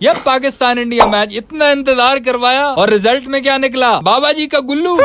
ये Pakistan India match इतना इंतजार करवाया और रिजल्ट में क्या निकला, बाबा जी का गुल्लू।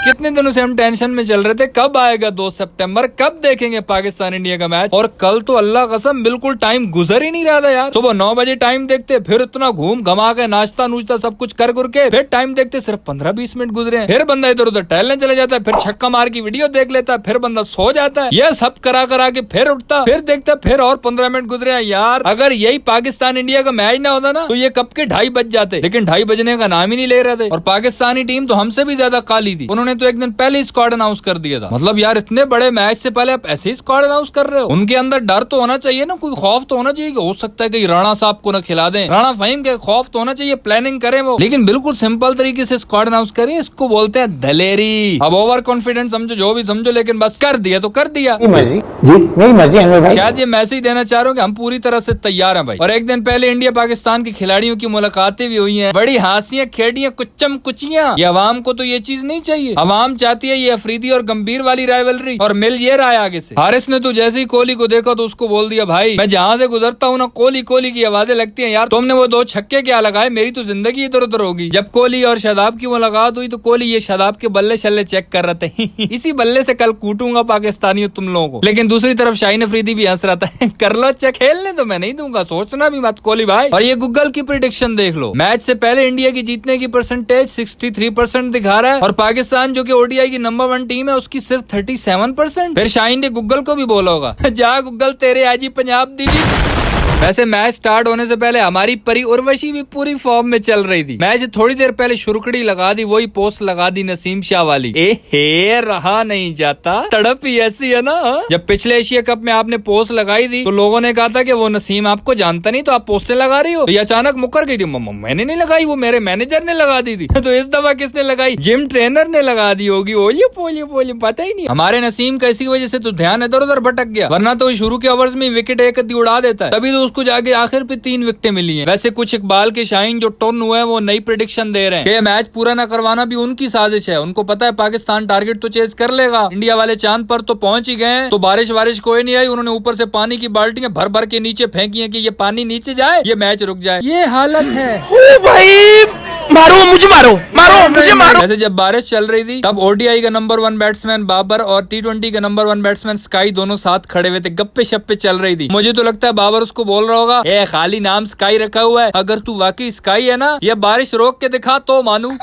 कितने दिनों से हम टेंशन में चल रहे थे कब आएगा 2 सितंबर, कब देखेंगे पाकिस्तान इंडिया का मैच। और कल तो अल्लाह कसम बिल्कुल टाइम गुजर ही नहीं रहा था यार। सुबह 9 बजे टाइम देखते, फिर इतना घूम घमा के नाश्ता नूश्ता सब कुछ कर के फिर टाइम देखते सिर्फ 15-20 मिनट गुजरे हैं। फिर बंदा इधर उधर टहलने चले जाता है, फिर छक्का मार की वीडियो देख लेता है, फिर बंदा सो जाता है। ये सब करा के फिर उठता, फिर देखता, फिर और 15 मिनट गुजरे हैं यार। अगर यही पाकिस्तान इंडिया का मैच ना होता ना तो ये कब के 2:30 बज जाते, लेकिन 2:30 बजने का नाम ही नहीं ले रहे थे। और पाकिस्तानी टीम तो हमसे भी ज्यादा काली थी, उन्होंने तो एक दिन पहले स्क्वाड अनाउंस कर दिया था। मतलब यार इतने बड़े मैच से पहले आप ऐसे ही स्क्वाड अनाउंस कर रहे हो। उनके अंदर डर तो होना चाहिए ना, कोई खौफ तो होना चाहिए कि हो सकता है कि राणा साहब को ना खिला दें, राणा फहीम के खौफ तो होना चाहिए, प्लानिंग करें वो। लेकिन बिल्कुल सिंपल तरीके से स्क्वाड अनाउंस करें, इसको बोलते हैं दलेरी। अब ओवर कॉन्फिडेंस समझो जो भी समझो, लेकिन बस कर दिया तो कर दिया। नहीं मर्जी भाई। शायद ये मैसेज देना चाह रहे हो कि हम पूरी तरह से तैयार हैं भाई। और एक दिन पहले इंडिया पाकिस्तान के खिलाड़ियों की मुलाकातें भी हुई हैं, बड़ी हासियां खेड़ियां कुच्चम कुचियां। ये अवाम को तो ये चीज नहीं चाहिए। अवाम चाहती है ये अफरीदी और गंभीर वाली राइवलरी। और मिल ये रहा है आगे से। हारिस ने तो जैसे ही कोहली को देखा तो उसको बोल दिया, भाई मैं जहाँ से गुजरता हूँ ना कोहली कोहली की आवाजें लगती हैं यार। तुमने वो 2 छक्के क्या लगाए, मेरी तो जिंदगी इधर उधर होगी। जब कोहली और शादाब की मुलाकात हुई तो कोहली ये शादाब के बल्ले शल्ले चेक कर रहे थे इसी बल्ले से कल कूटूंगा पाकिस्तानियों तुम लोगों को। लेकिन दूसरी तरफ शाहीन अफरीदी भी हंस रहा था कर लो चेक, खेलने तो मैं नहीं दूंगा, सोचना भी मत कोहली भाई। और ये गूगल की प्रिडिक्शन देख लो, मैच से पहले इंडिया की जीतने की परसेंटेज 63% दिखा रहा है और पाकिस्तान जो कि ओडीआई की नंबर 1 टीम है उसकी सिर्फ 37%। फिर शाहीन ने गूगल को भी बोला होगा जा गूगल तेरे आजी पंजाब दी भी। वैसे मैच स्टार्ट होने से पहले हमारी परी उर्वशी भी पूरी फॉर्म में चल रही थी। मैच थोड़ी देर पहले शुरुकड़ी लगा दी, वही पोस्ट लगा दी नसीम शाह वाली। हे रहा नहीं जाता, तड़प ही ऐसी है ना। जब पिछले एशिया कप में आपने पोस्ट लगाई थी तो लोगों ने कहा था कि वो नसीम आपको जानता नहीं तो आप पोस्टें लगा रही हो। तो ये अचानक मुकर गई थी, मैंने नहीं लगाई, वो मेरे मैनेजर ने लगा दी थी। तो इस दफा किसने लगाई, जिम ट्रेनर ने लगा दी होगी। ओलियो पोलियो पोलियो पता ही नहीं। हमारे नसीम का इसी वजह से तो ध्यान इधर उधर भटक गया, वरना तो शुरू के ओवर्स में विकेट एक अद्दी उड़ा देता है। तभी तो उसको जाके आखिर पे 3 विकेटें मिली हैं। वैसे कुछ इकबाल के शाहीन जो टर्न हुए हैं वो नई प्रेडिक्शन दे रहे हैं कि मैच पूरा न करवाना भी उनकी साजिश है। उनको पता है पाकिस्तान टारगेट तो चेज कर लेगा, इंडिया वाले चांद पर तो पहुंच ही गए। तो बारिश कोई नहीं आई, उन्होंने ऊपर से पानी की बाल्टियां भर भर के नीचे फेंकी है कि ये पानी नीचे जाए, ये मैच रुक जाए। ये हालत है। ओ भाई मारो मुझे, मारो मुझे मारो। वैसे जब बारिश चल रही थी तब ओडीआई का नंबर 1 बैट्समैन बाबर और T20 का नंबर 1 बैट्समैन स्काई दोनों साथ खड़े हुए थे, गप्पे शप्पे चल रही थी। मुझे तो लगता है बाबर उसको बोल रहा होगा ए खाली नाम स्काई रखा हुआ है, अगर तू वाकई स्काई है ना ये बारिश रोक के दिखा तो मानू।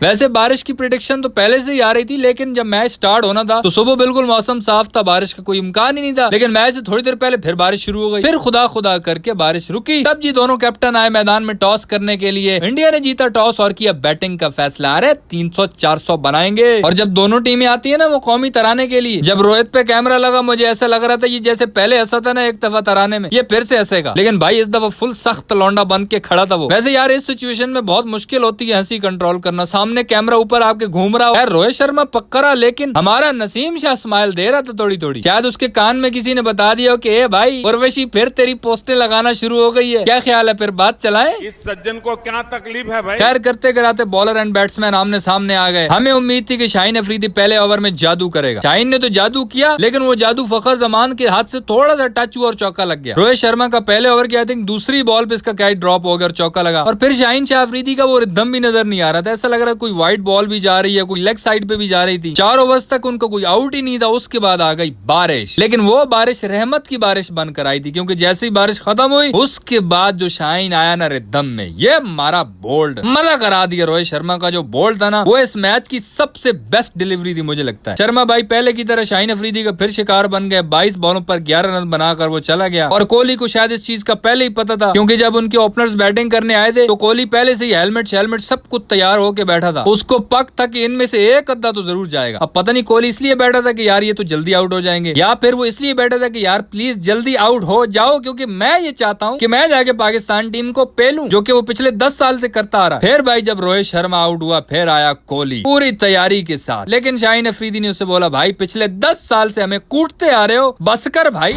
वैसे बारिश की प्रेडिक्शन तो पहले से ही आ रही थी, लेकिन जब मैच स्टार्ट होना था तो सुबह बिल्कुल मौसम साफ था, बारिश का कोई इम्कान ही नहीं था। लेकिन मैच से थोड़ी देर पहले फिर बारिश शुरू हो गई, फिर खुदा करके बारिश रुकी। तब जी दोनों कैप्टन आए मैदान में टॉस करने के लिए। इंडिया ने जीता टॉस और किया बैटिंग का फैसला। अरे 300-400 बनाएंगे। और जब दोनों टीमें आती है ना वो कौमी तराने के लिए, जब रोहित पे कैमरा लगा मुझे ऐसा लग रहा था ये जैसे पहले हंसा था ना एक दफा तराने में, ये फिर से हंसेगा। लेकिन भाई इस दफा फुल सख्त लौंडा बन के खड़ा था वो। वैसे यार इस सिचुएशन में बहुत मुश्किल होती है हंसी कंट्रोल करना, सामने कैमरा ऊपर आपके घूम रहा है। रोहित शर्मा पक्का, लेकिन हमारा नसीम शाह स्माइल दे रहा था थोड़ी थोड़ी। शायद उसके कान में किसी ने बता दिया कि ए भाई उर्वशी फिर तेरी पोस्टें लगाना शुरू हो गई है, क्या ख्याल है फिर बात चलाए। इस सज्जन को क्या तकलीफ है भाई। खैर करते कराते बॉलर एंड बैट्समैन आमने सामने आ गए। हमें उम्मीद थी कि शाहीन अफरीदी पहले ओवर में जादू करेगा। शाहीन ने तो जादू किया, लेकिन वो जादू फखर जमान के हाथ से थोड़ा सा टच हुआ और चौका लग गया। रोहित शर्मा का पहले ओवर की आई थिंक दूसरी बॉल पे इसका कैच ड्रॉप हो गया और चौका लगा। और फिर शाहीन शाह अफरीदी का वो रिदम भी नजर नहीं आ रहा था, ऐसा लग रहा कोई वाइट बॉल भी जा रही है, कोई लेग साइड पे भी जा रही थी। 4 ओवर्स तक उनको कोई आउट ही नहीं था। उसके बाद आ गई बारिश, लेकिन वो बारिश रहमत की बारिश बनकर आई थी, क्योंकि जैसे ही बारिश खत्म हुई उसके बाद जो शाइन आया ना रिदम में, ये मारा बोल्ड मजा करा दिया। रोहित शर्मा का जो बोल्ड था ना वो इस मैच की सबसे बेस्ट डिलीवरी थी मुझे लगता है। शर्मा भाई पहले की तरह शाहीन अफरीदी का फिर शिकार बन गए। 22 बॉलों पर 11 रन बनाकर वो चला गया। और कोहली को शायद इस चीज का पहले ही पता था, क्योंकि जब उनके ओपनर्स बैटिंग करने आए थे तो कोहली पहले से ही हेलमेट सब कुछ तैयार होके बैठा था। उसको पक था कि इनमें से एक अद्दा तो जरूर जाएगा। अब पता नहीं कोहली इसलिए बैठा था कि यार ये तो जल्दी आउट हो जाएंगे, या फिर वो इसलिए बैठा था कि यार प्लीज जल्दी आउट हो जाओ, क्योंकि मैं ये चाहता हूँ कि मैं जाके पाकिस्तान टीम को पेलूं, जो कि वो पिछले 10 साल से करता आ रहा है। फिर भाई जब रोहित शर्मा आउट हुआ फिर आया कोहली पूरी तैयारी के साथ। लेकिन शाहीन अफरीदी ने उससे बोला भाई पिछले 10 साल से हमें कूटते आ रहे हो, बस कर भाई।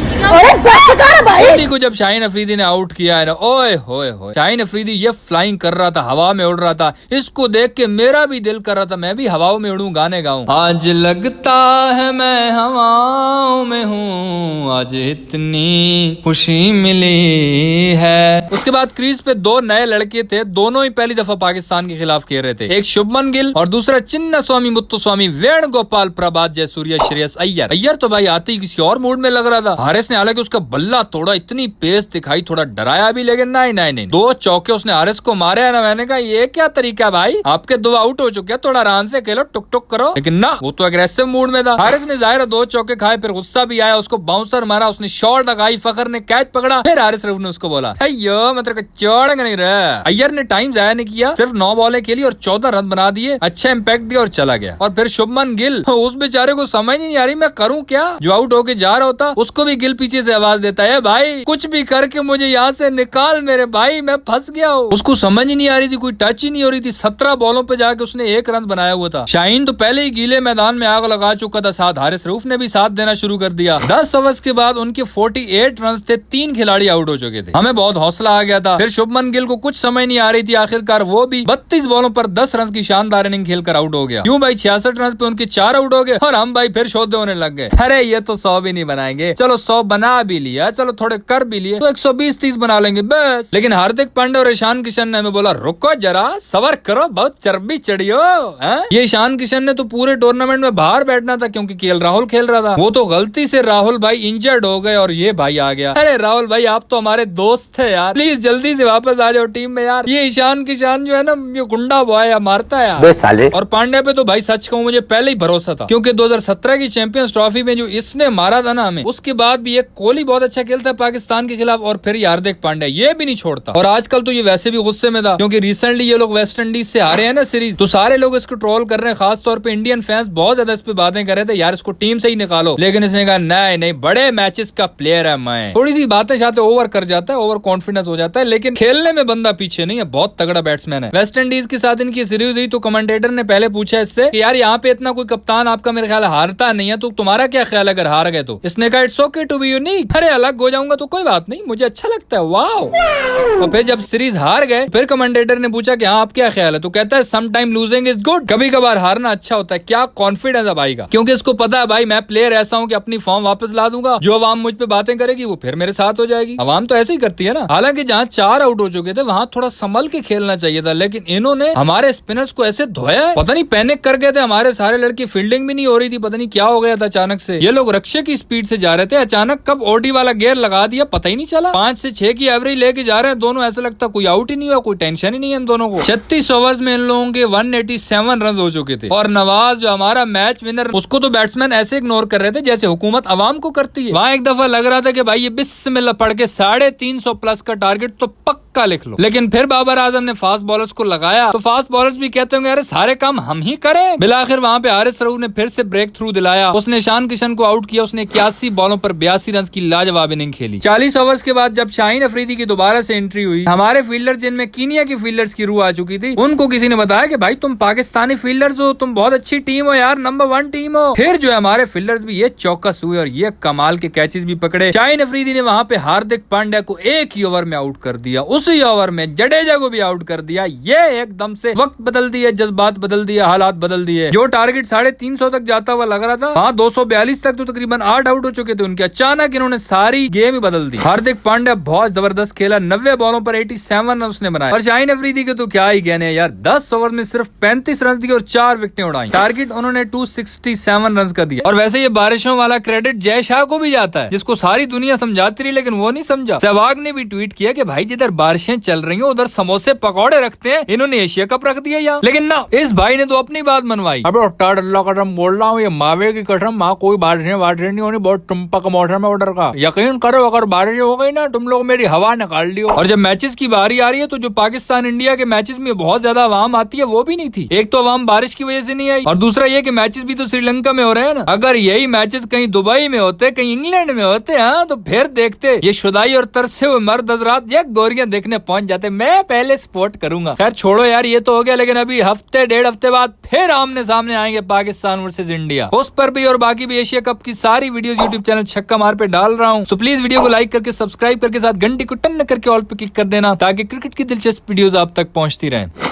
कोहली को जब शाहीन अफरीदी ने आउट किया है ना, ओए होए होए, शाहीन अफरीदी ये फ्लाइंग कर रहा था, हवा में उड़ रहा था। इसको देख के मेरा भी दिल कर रहा था मैं भी हवाओं में उड़ूं, गाने गाऊं। आज लगता है मैं हवाओं में हूँ, आज इतनी खुशी मिली है। उसके बाद क्रीज पे दो नए लड़के थे, दोनों ही पहली दफा पाकिस्तान के खिलाफ खेल रहे थे। एक शुभमन गिल और दूसरा चिन्नास्वामी मुत्तुस्वामी, वेणुगोपाल, प्रभात जयसूर्या, श्रेयस अय्यर। अय्यर तो भाई आते ही किसी और मूड में लग रहा था। हारिस ने हालांकि उसका बल्ला तोड़ा, इतनी पेस दिखाई, थोड़ा डराया भी, लेकिन नहीं, 2 चौके उसने हारिस को मारे है ना। मैंने कहा ये क्या तरीका भाई, आपके 2 आउट हो चुके हैं, थोड़ा आराम से खेलो, टुक टुक करो। लेकिन ना, वो तो एग्रेसिव मूड में था। हारिस ने जाहिर 2 चौके खाए, फिर गुस्सा भी आया, उसको बाउंसर मारा, उसने शॉट लगाई, फखर ने कैच पकड़ा, फिर हारिस रऊफ ने उसको बोला अयो मतलब चौड़ेंगे नहीं रहा। अय्यर ने टाइम जाया नहीं किया, सिर्फ 9 बॉलें खेली और 14 रन बना दिए, अच्छा इम्पैक्ट दिया और चला गया। और फिर शुभमन गिल, उस बेचारे को समझ नहीं आ रही मैं करूँ क्या। जो आउट होके जा रहा होता उसको भी गिल पीछे से आवाज देता है, भाई कुछ भी करके मुझे यहाँ से निकाल मेरे भाई, मैं फंस गया हूँ। उसको समझ ही नहीं आ रही थी, कोई टच ही नहीं हो रही थी। 17 बॉलों पे जाके उसने 1 रन बनाया हुआ था। शाहीन तो पहले ही गीले मैदान में आग लगा चुका था, साथ हारिस रऊफ ने भी साथ देना शुरू कर दिया। 10 ओवर्स के बाद उनके 48 रन थे, 3 खिलाड़ी आउट हो चुके थे। हमें बहुत हौसला आ गया था। फिर शुभमन गिल को कुछ समझ नहीं आ रही थी, आखिरकार वो भी 32 बॉलों पर 10 रन की शानदार इनिंग खेलकर आउट हो गया। क्यों भाई 66 रन पे उनके 4 आउट हो गए और हम भाई फिर शोधे होने लग गए। अरे ये तो 100 भी नहीं बनाएंगे, चलो 100 बना भी लिया, चलो थोड़े कर भी लिए तो 120-30 बना लेंगे बस। लेकिन हार्दिक पांड्या और ईशान किशन ने हमें बोला रुको जरा, सबर करो, बहुत चर्बी चढ़ी हो। ये ईशान किशन ने तो पूरे टूर्नामेंट में बाहर बैठना था क्योंकि केएल राहुल खेल रहा था। वो तो गलती से राहुल भाई इंजर्ड हो गए और ये भाई आ गया। अरे राहुल भाई आप तो हमारे दोस्त थे यार, प्लीज जल्दी से वापस आ जाओ टीम में यार। ये ईशान किशन जो है ना, ये गुंडा बॉय है, मारता है यार। और पांड्या पे तो भाई सच कहूँ मुझे पहले ही भरोसा था, क्योंकि 2017 की चैंपियंस ट्रॉफी में जो इसने मारा था ना हमें, उसके बाद भी एक कोहली बहुत अच्छा खेलता है पाकिस्तान के खिलाफ और फिर हार्दिक पांड्या, ये भी नहीं छोड़ता। और आजकल तो ये वैसे भी गुस्से में था क्योंकि रिसेंटली ये लोग वेस्ट इंडीज से हारे हैं ना सीरीज, तो सारे लोग इसको ट्रोल कर रहे हैं। खास तौर पे इंडियन फैंस बहुत ज्यादा इस पे बातें कर रहे थे, यार इसको टीम से ही निकालो। लेकिन इसने कहा नहीं, बड़े मैचेस का प्लेयर है मैं। थोड़ी सी बातें शाते ओवर कर जाता है, ओवर कॉन्फिडेंस हो जाता है, लेकिन खेलने में बंदा पीछे नहीं है, बहुत तगड़ा बैट्समैन है। वेस्ट इंडीज के साथ इनकी सीरीज हुई तो कमेंटेटर ने पहले पूछा इससे कि यार यहाँ पे इतना कोई कप्तान आपका मेरे ख्याल हारता नहीं है, तो तुम्हारा क्या ख्याल है अगर हार गए तो? इसने कहा it's okay to be unique, अरे अलग हो जाऊंगा तो कोई बात नहीं, मुझे अच्छा लगता है, वाओ। और फिर जब सीरीज हार गए फिर कमेंटेटर ने पूछा कि हाँ आप क्या ख्याल है, तो कहता है some time losing is good, कभी कभार हारना अच्छा होता है। क्या कॉन्फिडेंस है भाई का, क्योंकि इसको पता है भाई मैं प्लेयर ऐसा हूँ कि अपनी फॉर्म वापस ला दूंगा, जो अवाम मुझ पे बातें करेगी वो फिर मेरे साथ हो जाएगी। अवाम तो ऐसे ही करती है ना। हालांकि जहाँ 4 आउट हो चुके थे वहाँ थोड़ा संभल के खेलना चाहिए था, लेकिन इन्होंने हमारे स्पिनर्स को ऐसे धोया, पता नहीं पैनिक कर गए थे हमारे सारे लड़के, फील्डिंग भी नहीं हो रही थी, पता नहीं क्या हो गया था अचानक से। ये लोग रक्षक की स्पीड से जा रहे थे, अचानक कब ओडी वाला गियर लगा दिया पता ही नहीं चला। 5 से 6 की एवरेज लेके जा रहे हैं दोनों, ऐसा लगता कोई आउट ही नहीं हुआ, कोई टेंशन ही नहीं है इन दोनों को। 36 ओवर्स में इन लोगों के 187 रन हो चुके थे और नवाज जो हमारा मैच विनर, उसको तो बैट्समैन ऐसे इग्नोर कर रहे थे जैसे हुकूमत अवाम को करती है। वहाँ एक दफा लग रहा था कि भाई ये बिस्मिल्लाह पढ़ के 350 प्लस का टारगेट तो पक्का लिख लो। लेकिन फिर बाबर आजम ने फास्ट बॉलर्स को लगाया तो फास्ट बॉलर्स भी कहते होंगे अरे सारे काम हम ही करें। बिलाखिर वहाँ पे हारिस रऊफ ने फिर से ब्रेक थ्रू दिलाया, उसने ईशान किशन को आउट किया, उसने 81 बॉलों पर 82 रन की लाजवाब इनिंग खेली। 40 ओवर्स के बाद जब शाहीन अफरीदी की दोबारा से एंट्री हुई, हमारे फील्डर जिनमें कीनिया की फील्डर्स की रूह आ चुकी थी, उनको किसी ने बताया कि भाई तुम पाकिस्तानी फील्डर्स हो, तुम बहुत अच्छी टीम हो यार, नंबर 1 टीम हो। फिर जो है हमारे फील्डर्स भी ये चौकस हुए और ये कमाल के कैचेस भी पकड़े। शाहीन अफरीदी ने वहाँ पे हार्दिक पांड्या को एक ही ओवर में आउट कर दिया, उसी ओवर में जडेजा को भी आउट कर दिया। ये एकदम से वक्त बदल दिए, जज्बात बदल दिए, हालात बदल दिए। जो टारगेट 350 तक जाता हुआ लग रहा था, वहाँ 242 तक तो तकरीबन 8 आउट हो चुके थे उनके, अचानक इन्होंने सारी गेम ही बदल दी। हार्दिक पांड्या बहुत जबरदस्त खेला, 90 बॉलों पर 87 रन उसने बनाए। और शाहीन अफरीदी के तो क्या ही कहने यार, 10 ओवर में सिर्फ 35 रन दिए और 4 विकेटें उड़ाई। टारगेट उन्होंने 267 रन का दिया। और वैसे ये बारिशों वाला क्रेडिट जय शाह को भी जाता है, जिसको सारी दुनिया समझाती रही लेकिन वो नहीं समझा। सहवाग ने भी ट्वीट किया कि भाई जिधर बारिशें चल रही हैं उधर समोसे पकौड़े रखते हैं, इन्होंने एशिया कप रख दिया यहाँ। लेकिन ना, इस भाई ने तो अपनी बात मनवाई। अब अल्लाह कसम बोल रहा हूँ, ये मावे की कसम, वहाँ कोई बारिशें नहीं होनी, बहुत टुम्पा मौसम है उधर का। यकीन करो अगर बारिश हो गई ना, तुम लोग मेरी हवा निकाल लियो। और जब मैचेस की बारी आ रही है तो जो पाकिस्तान इंडिया के मैचेस में बहुत ज्यादा अवाम आती है वो भी नहीं थी। एक तो अवाम बारिश की वजह से नहीं आई और दूसरा ये कि मैचेस भी तो श्रीलंका में हो रहे हैं ना। अगर यही मैचेस कहीं दुबई में होते, कहीं इंग्लैंड में होते, हाँ तो फिर देखते ये शुदाई और तरसे हुए मर्द हजरात ये गोरियां देखने पहुंच जाते, मैं पहले सपोर्ट करूंगा। खैर छोड़ो यार, ये तो हो गया, लेकिन अभी हफ्ते 1.5 हफ्ते बाद फिर आमने सामने आएंगे पाकिस्तान वर्सेस इंडिया। उस पर भी और बाकी भी एशिया कप की सारी वीडियोस यूट्यूब चैनल छक्का मार पे डाल रहा हूँ, सो प्लीज वीडियो को लाइक करके सब्सक्राइब करके साथ घंटी को टन करके ऑल पे क्लिक कर देना ताकि क्रिकेट की दिलचस्प वीडियोस आप तक पहुंचती रहें।